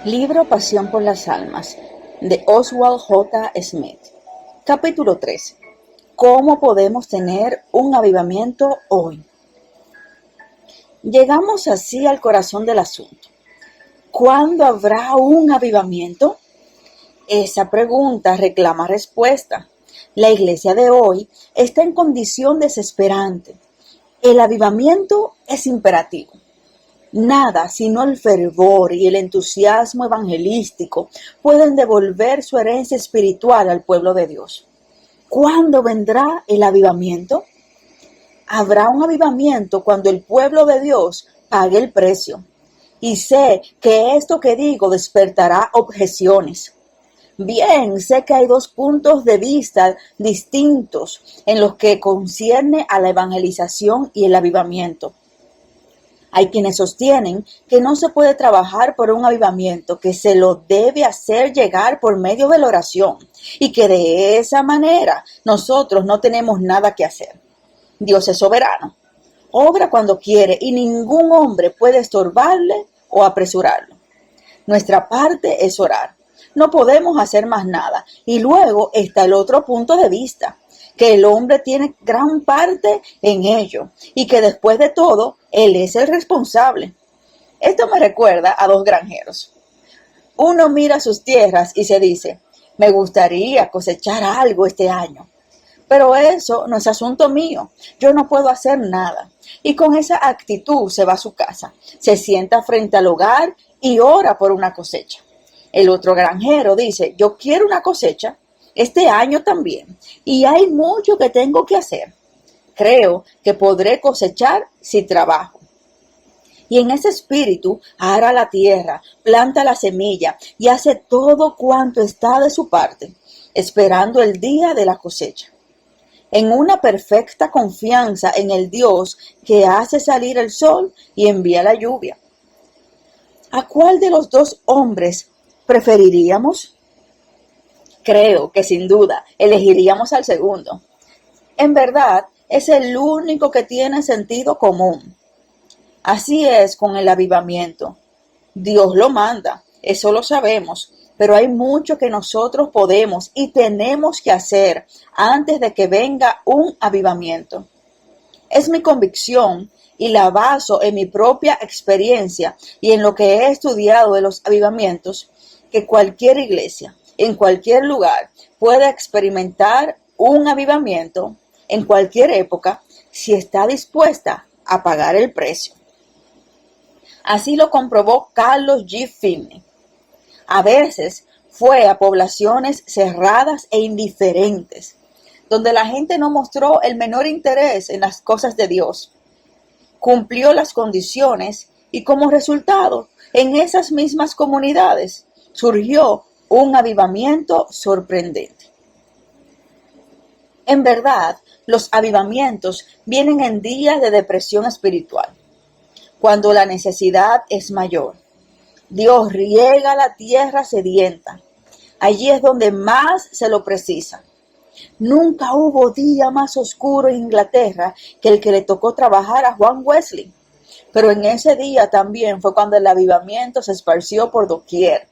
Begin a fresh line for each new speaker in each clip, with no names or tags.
Libro Pasión por las Almas, de Oswald J. Smith. Capítulo 13. ¿Cómo podemos tener un avivamiento hoy? Llegamos así al corazón del asunto. ¿Cuándo habrá un avivamiento? Esa pregunta reclama respuesta. La iglesia de hoy está en condición desesperante. El avivamiento es imperativo. Nada sino el fervor y el entusiasmo evangelístico pueden devolver su herencia espiritual al pueblo de Dios. ¿Cuándo vendrá el avivamiento? Habrá un avivamiento cuando el pueblo de Dios pague el precio. Y sé que esto que digo despertará objeciones. Bien, sé que hay dos puntos de vista distintos en los que concierne a la evangelización y el avivamiento. Hay quienes sostienen que no se puede trabajar por un avivamiento, que se lo debe hacer llegar por medio de la oración y que de esa manera nosotros no tenemos nada que hacer. Dios es soberano, obra cuando quiere y ningún hombre puede estorbarle o apresurarlo. Nuestra parte es orar, no podemos hacer más nada. Y luego está el otro punto de vista, que el hombre tiene gran parte en ello y que después de todo, él es el responsable. Esto me recuerda a dos granjeros. Uno mira sus tierras y se dice, me gustaría cosechar algo este año, pero eso no es asunto mío, yo no puedo hacer nada. Y con esa actitud se va a su casa, se sienta frente al hogar y ora por una cosecha. El otro granjero dice, yo quiero una cosecha este año también, y hay mucho que tengo que hacer. Creo que podré cosechar si trabajo. Y en ese espíritu ara la tierra, planta la semilla y hace todo cuanto está de su parte, esperando el día de la cosecha. En una perfecta confianza en el Dios que hace salir el sol y envía la lluvia. ¿A cuál de los dos hombres preferiríamos? Creo que sin duda elegiríamos al segundo. En verdad, es el único que tiene sentido común. Así es con el avivamiento. Dios lo manda, eso lo sabemos, pero hay mucho que nosotros podemos y tenemos que hacer antes de que venga un avivamiento. Es mi convicción y la baso en mi propia experiencia y en lo que he estudiado de los avivamientos, que cualquier iglesia, en cualquier lugar, puede experimentar un avivamiento en cualquier época si está dispuesta a pagar el precio. Así lo comprobó Carlos G. Finney. A veces fue a poblaciones cerradas e indiferentes, donde la gente no mostró el menor interés en las cosas de Dios. Cumplió las condiciones y como resultado, en esas mismas comunidades surgió un avivamiento sorprendente. En verdad, los avivamientos vienen en días de depresión espiritual, cuando la necesidad es mayor. Dios riega la tierra sedienta. Allí es donde más se lo precisa. Nunca hubo día más oscuro en Inglaterra que el que le tocó trabajar a Juan Wesley. Pero en ese día también fue cuando el avivamiento se esparció por doquier.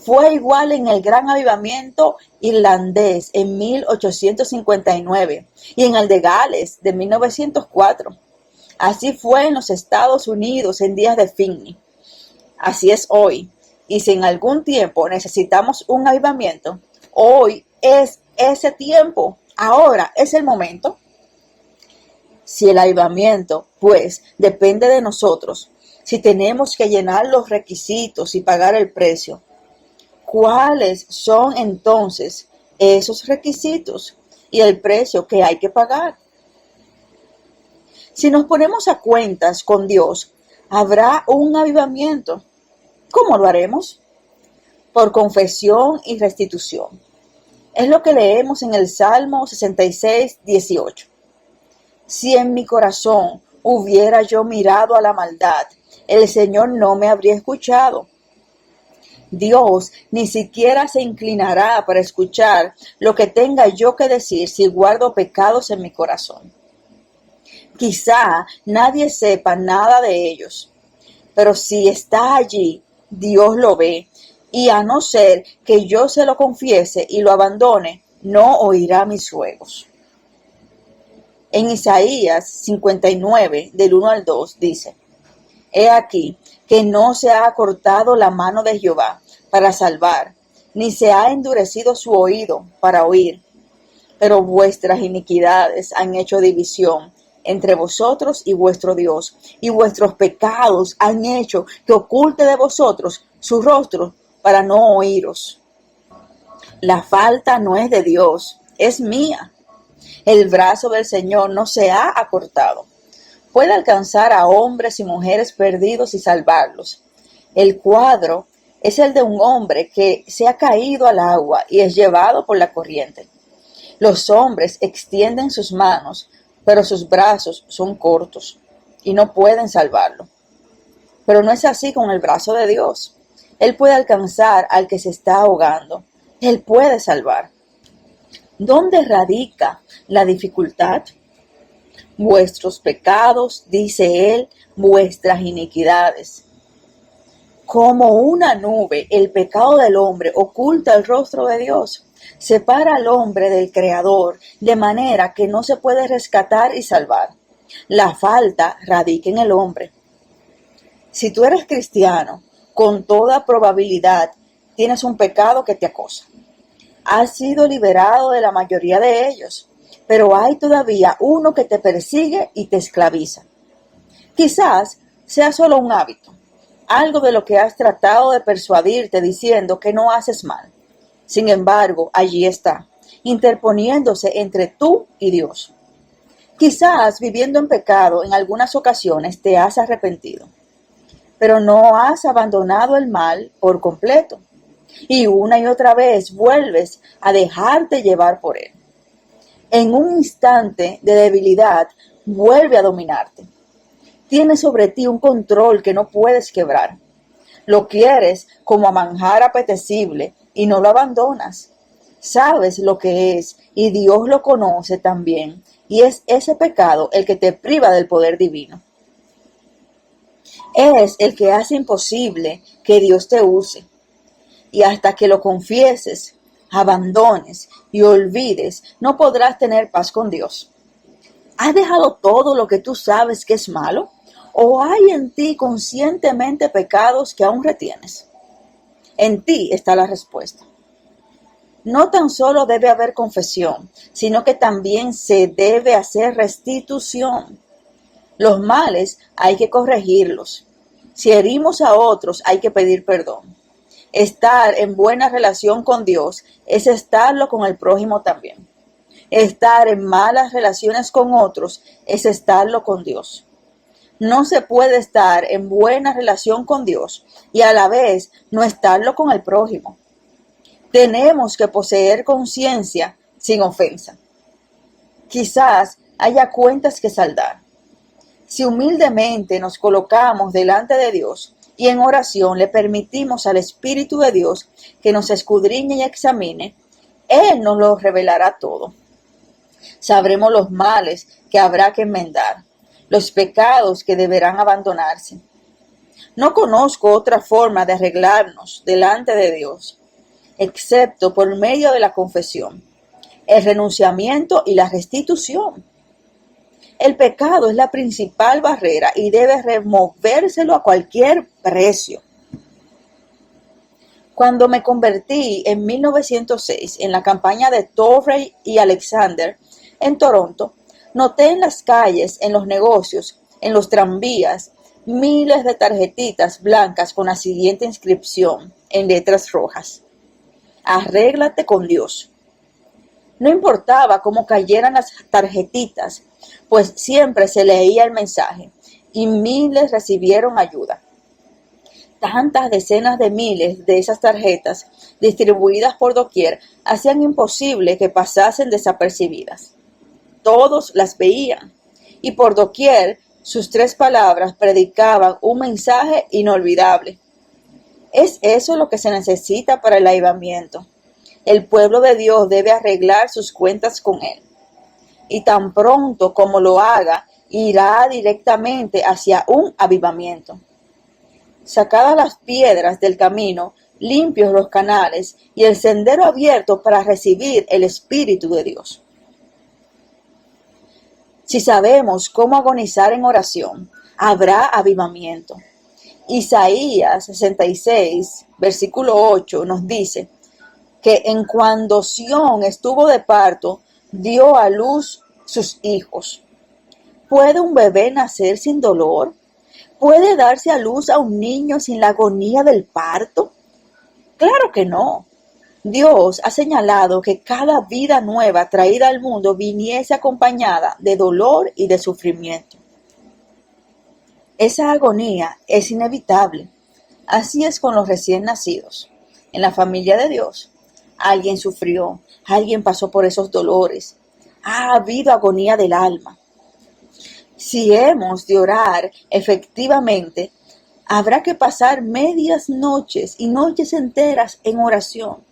Fue igual en el gran avivamiento irlandés en 1859 y en el de Gales de 1904. Así fue en los Estados Unidos en días de Finney. Así es hoy. Y si en algún tiempo necesitamos un avivamiento, hoy es ese tiempo. Ahora es el momento. Si el avivamiento, pues, depende de nosotros, si tenemos que llenar los requisitos y pagar el precio, ¿cuáles son entonces esos requisitos y el precio que hay que pagar? Si nos ponemos a cuentas con Dios, habrá un avivamiento. ¿Cómo lo haremos? Por confesión y restitución. Es lo que leemos en el Salmo 66, 18. Si en mi corazón hubiera yo mirado a la maldad, el Señor no me habría escuchado. Dios ni siquiera se inclinará para escuchar lo que tenga yo que decir si guardo pecados en mi corazón. Quizá nadie sepa nada de ellos, pero si está allí, Dios lo ve, y a no ser que yo se lo confiese y lo abandone, no oirá mis ruegos. En Isaías 59, del 1 al 2, dice: He aquí que no se ha acortado la mano de Jehová para salvar, ni se ha endurecido su oído para oír. Pero vuestras iniquidades han hecho división entre vosotros y vuestro Dios, y vuestros pecados han hecho que oculte de vosotros su rostro para no oíros. La falta no es de Dios, es mía. El brazo del Señor no se ha acortado. Puede alcanzar a hombres y mujeres perdidos y salvarlos. El cuadro es el de un hombre que se ha caído al agua y es llevado por la corriente. Los hombres extienden sus manos, pero sus brazos son cortos y no pueden salvarlo. Pero no es así con el brazo de Dios. Él puede alcanzar al que se está ahogando. Él puede salvar. ¿Dónde radica la dificultad? Vuestros pecados, dice él, vuestras iniquidades. Como una nube, el pecado del hombre oculta el rostro de Dios. Separa al hombre del Creador, de manera que no se puede rescatar y salvar. La falta radica en el hombre. Si tú eres cristiano, con toda probabilidad tienes un pecado que te acosa. Has sido liberado de la mayoría de ellos, pero hay todavía uno que te persigue y te esclaviza. Quizás sea solo un hábito, algo de lo que has tratado de persuadirte diciendo que no haces mal. Sin embargo, allí está, interponiéndose entre tú y Dios. Quizás viviendo en pecado en algunas ocasiones te has arrepentido, pero no has abandonado el mal por completo. Y una y otra vez vuelves a dejarte llevar por él. En un instante de debilidad vuelve a dominarte. Tiene sobre ti un control que no puedes quebrar. Lo quieres como a manjar apetecible y no lo abandonas. Sabes lo que es y Dios lo conoce también, y es ese pecado el que te priva del poder divino. Es el que hace imposible que Dios te use. Y hasta que lo confieses, abandones y olvides, no podrás tener paz con Dios. ¿Has dejado todo lo que tú sabes que es malo? ¿O hay en ti conscientemente pecados que aún retienes? En ti está la respuesta. No tan solo debe haber confesión, sino que también se debe hacer restitución. Los males hay que corregirlos. Si herimos a otros, hay que pedir perdón. Estar en buena relación con Dios es estarlo con el prójimo también. Estar en malas relaciones con otros es estarlo con Dios. No se puede estar en buena relación con Dios y a la vez no estarlo con el prójimo. Tenemos que poseer conciencia sin ofensa. Quizás haya cuentas que saldar. Si humildemente nos colocamos delante de Dios y en oración le permitimos al Espíritu de Dios que nos escudriñe y examine, Él nos lo revelará todo. Sabremos los males que habrá que enmendar, los pecados que deberán abandonarse. No conozco otra forma de arreglarnos delante de Dios, excepto por medio de la confesión, el renunciamiento y la restitución. El pecado es la principal barrera y debe removérselo a cualquier precio. Cuando me convertí en 1906 en la campaña de Torrey y Alexander en Toronto, noté en las calles, en los negocios, en los tranvías, miles de tarjetitas blancas con la siguiente inscripción en letras rojas: Arréglate con Dios. No importaba cómo cayeran las tarjetitas, pues siempre se leía el mensaje y miles recibieron ayuda. Tantas decenas de miles de esas tarjetas distribuidas por doquier hacían imposible que pasasen desapercibidas. Todos las veían y por doquier sus 3 palabras predicaban un mensaje inolvidable. ¿Es eso lo que se necesita para el avivamiento? El pueblo de Dios debe arreglar sus cuentas con Él. Y tan pronto como lo haga, irá directamente hacia un avivamiento. Sacadas las piedras del camino, limpios los canales y el sendero abierto para recibir el Espíritu de Dios. Si sabemos cómo agonizar en oración, habrá avivamiento. Isaías 66, versículo 8 nos dice que en cuando Sión estuvo de parto, dio a luz sus hijos. ¿Puede un bebé nacer sin dolor? ¿Puede darse a luz a un niño sin la agonía del parto? Claro que no. Dios ha señalado que cada vida nueva traída al mundo viniese acompañada de dolor y de sufrimiento. Esa agonía es inevitable. Así es con los recién nacidos. En la familia de Dios, alguien sufrió, alguien pasó por esos dolores. Ha habido agonía del alma. Si hemos de orar efectivamente, habrá que pasar medias noches y noches enteras en oración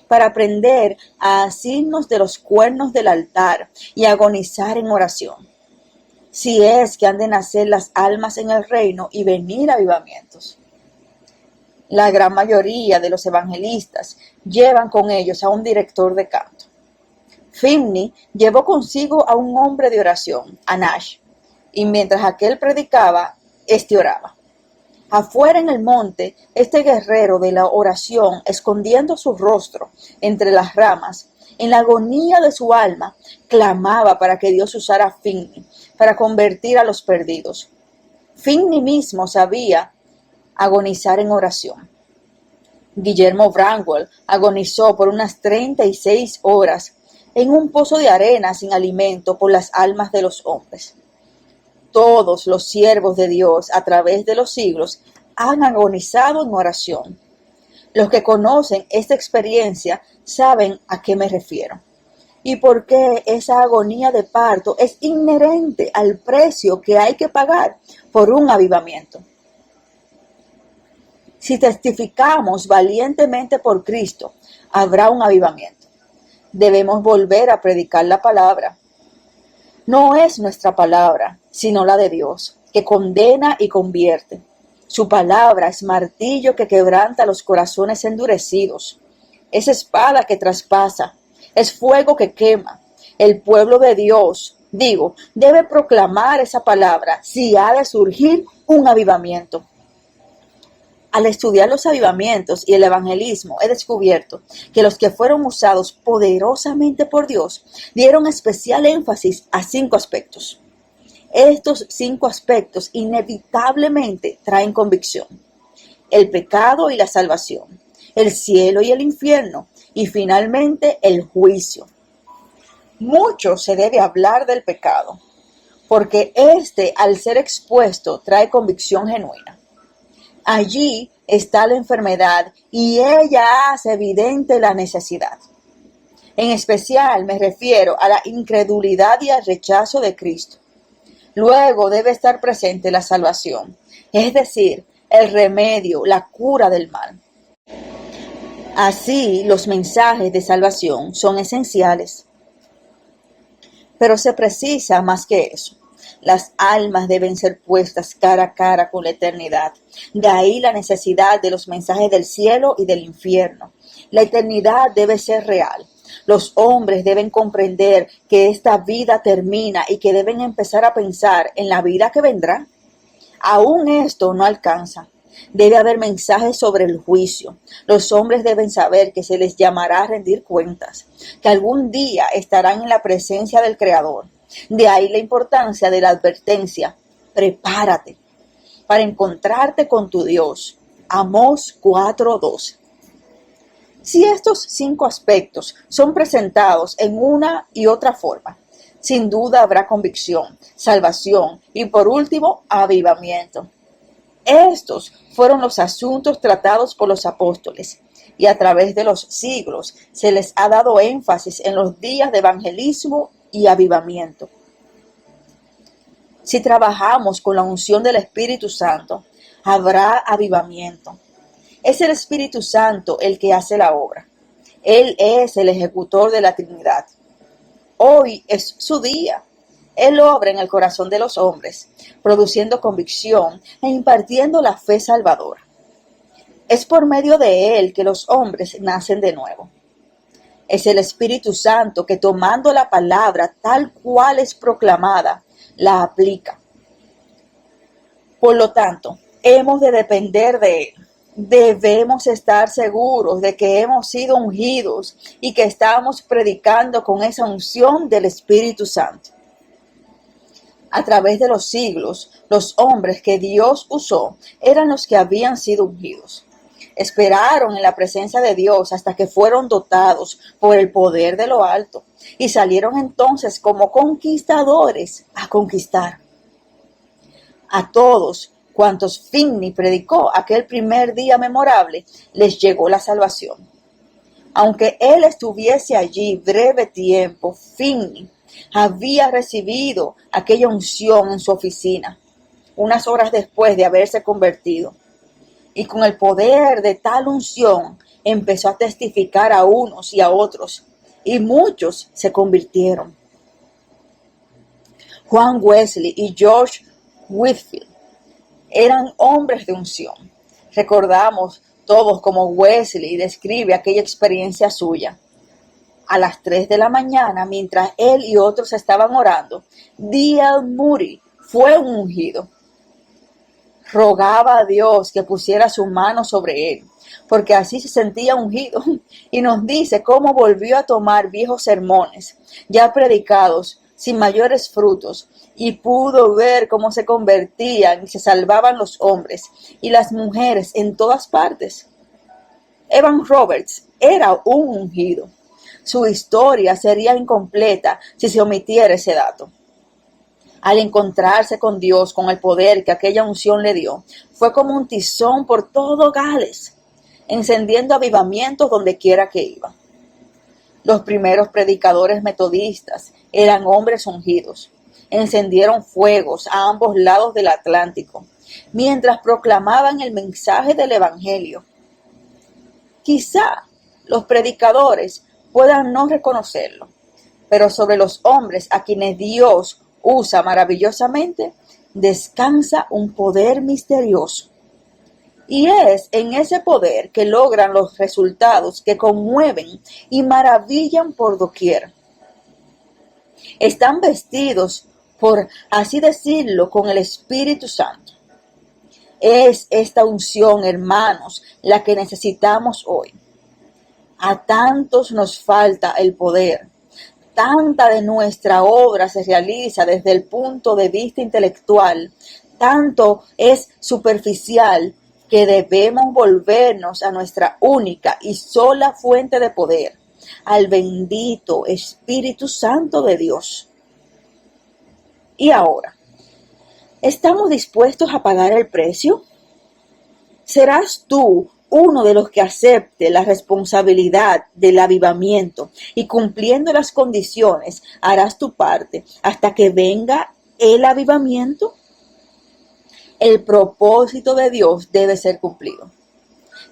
para aprender a asirnos de los cuernos del altar y agonizar en oración. Si es que han de nacer las almas en el reino y venir avivamientos. La gran mayoría de los evangelistas llevan con ellos a un director de canto. Finney llevó consigo a un hombre de oración, a Nash, y mientras aquel predicaba, éste oraba. Afuera en el monte, este guerrero de la oración, escondiendo su rostro entre las ramas, en la agonía de su alma, clamaba para que Dios usara a Finney para convertir a los perdidos. Finney mismo sabía agonizar en oración. Guillermo Bramwell agonizó por unas 36 horas en un pozo de arena sin alimento por las almas de los hombres. Todos los siervos de Dios a través de los siglos han agonizado en oración. Los que conocen esta experiencia saben a qué me refiero y por qué esa agonía de parto es inherente al precio que hay que pagar por un avivamiento. Si testificamos valientemente por Cristo, habrá un avivamiento. Debemos volver a predicar la palabra. No es nuestra palabra, sino la de Dios, que condena y convierte. Su palabra es martillo que quebranta los corazones endurecidos. Es espada que traspasa, es fuego que quema. El pueblo de Dios, debe proclamar esa palabra si ha de surgir un avivamiento. Al estudiar los avivamientos y el evangelismo, he descubierto que los que fueron usados poderosamente por Dios dieron especial énfasis a 5 aspectos. Estos 5 aspectos inevitablemente traen convicción: el pecado y la salvación, el cielo y el infierno, y finalmente el juicio. Mucho se debe hablar del pecado, porque al ser expuesto, trae convicción genuina. Allí está la enfermedad y ella hace evidente la necesidad. En especial me refiero a la incredulidad y al rechazo de Cristo. Luego debe estar presente la salvación, es decir, el remedio, la cura del mal. Así, los mensajes de salvación son esenciales. Pero se precisa más que eso. Las almas deben ser puestas cara a cara con la eternidad. De ahí la necesidad de los mensajes del cielo y del infierno. La eternidad debe ser real. Los hombres deben comprender que esta vida termina y que deben empezar a pensar en la vida que vendrá. Aún esto no alcanza. Debe haber mensajes sobre el juicio. Los hombres deben saber que se les llamará a rendir cuentas, que algún día estarán en la presencia del Creador. De ahí la importancia de la advertencia: prepárate para encontrarte con tu Dios. Amós 4:12. Si estos 5 aspectos son presentados en una y otra forma, sin duda habrá convicción, salvación y por último, avivamiento. Estos fueron los asuntos tratados por los apóstoles y a través de los siglos se les ha dado énfasis en los días de evangelismo y avivamiento. Si trabajamos con la unción del Espíritu Santo, habrá avivamiento. Es el Espíritu Santo el que hace la obra. Él es el ejecutor de la Trinidad. Hoy es su día. Él obra en el corazón de los hombres, produciendo convicción e impartiendo la fe salvadora. Es por medio de Él que los hombres nacen de nuevo. Es el Espíritu Santo que, tomando la palabra tal cual es proclamada, la aplica. Por lo tanto, hemos de depender de Él. Debemos estar seguros de que hemos sido ungidos y que estamos predicando con esa unción del Espíritu Santo. A través de los siglos, los hombres que Dios usó eran los que habían sido ungidos. Esperaron en la presencia de Dios hasta que fueron dotados por el poder de lo alto y salieron entonces como conquistadores a conquistar. A todos cuantos Finney predicó aquel primer día memorable, les llegó la salvación. Aunque él estuviese allí breve tiempo, Finney había recibido aquella unción en su oficina, unas horas después de haberse convertido. Y con el poder de tal unción empezó a testificar a unos y a otros, y muchos se convirtieron. Juan Wesley y George Whitefield eran hombres de unción. Recordamos todos cómo Wesley describe aquella experiencia suya. A las 3 de la mañana, mientras él y otros estaban orando, D.L. Moody fue un ungido. Rogaba a Dios que pusiera su mano sobre él, porque así se sentía ungido, y nos dice cómo volvió a tomar viejos sermones, ya predicados, sin mayores frutos, y pudo ver cómo se convertían y se salvaban los hombres y las mujeres en todas partes. Evan Roberts era un ungido. Su historia sería incompleta si se omitiera ese dato. Al encontrarse con Dios, con el poder que aquella unción le dio, fue como un tizón por todo Gales, encendiendo avivamientos donde quiera que iba. Los primeros predicadores metodistas eran hombres ungidos. Encendieron fuegos a ambos lados del Atlántico, mientras proclamaban el mensaje del Evangelio. Quizá los predicadores puedan no reconocerlo, pero sobre los hombres a quienes Dios usa maravillosamente, descansa un poder misterioso. Y es en ese poder que logran los resultados que conmueven y maravillan por doquier. Están vestidos, por así decirlo, con el Espíritu Santo. Es esta unción, hermanos, la que necesitamos hoy. A tantos nos falta el poder. Tanta de nuestra obra se realiza desde el punto de vista intelectual. Tanto es superficial que debemos volvernos a nuestra única y sola fuente de poder, al bendito Espíritu Santo de Dios. Y ahora, ¿estamos dispuestos a pagar el precio? ¿Serás tú uno de los que acepte la responsabilidad del avivamiento y, cumpliendo las condiciones, harás tu parte hasta que venga el avivamiento? El propósito de Dios debe ser cumplido.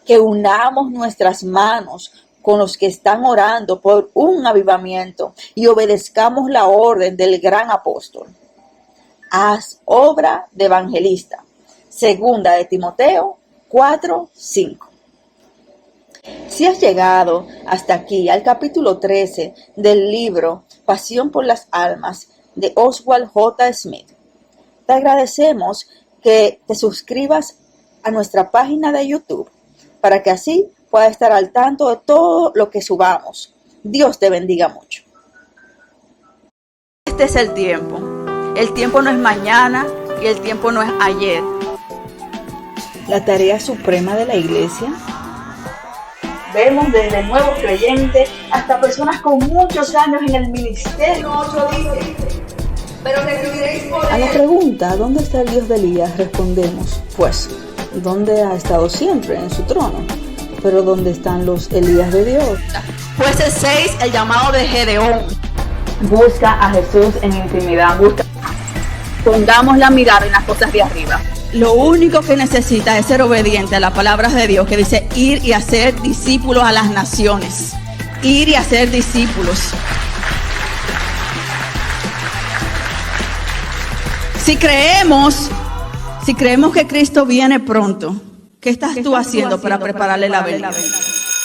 Que unamos nuestras manos con los que están orando por un avivamiento y obedezcamos la orden del gran apóstol. Haz obra de evangelista. Segunda de Timoteo 4:5. Si has llegado hasta aquí al capítulo 13 del libro Pasión por las Almas de Oswald J. Smith, te agradecemos que te suscribas a nuestra página de YouTube para que así puedas estar al tanto de todo lo que subamos. Dios te bendiga mucho. Este es el tiempo. El tiempo no es mañana y el tiempo no es ayer. La tarea suprema de la iglesia. Vemos desde nuevos creyentes hasta personas con muchos años en el ministerio. Pero recibiréis poder. A la pregunta, ¿dónde está el Dios de Elías?, respondemos, pues, ¿dónde ha estado siempre? En su trono. Pero ¿dónde están los Elías de Dios? Jueces 6, el llamado de Gedeón. Busca a Jesús en intimidad. Pongamos la mirada en las cosas de arriba. Lo único que necesita es ser obediente a las palabras de Dios, que dice ir y hacer discípulos a las naciones. Ir y hacer discípulos. Si creemos que Cristo viene pronto, ¿qué estás tú haciendo para prepararle la venida?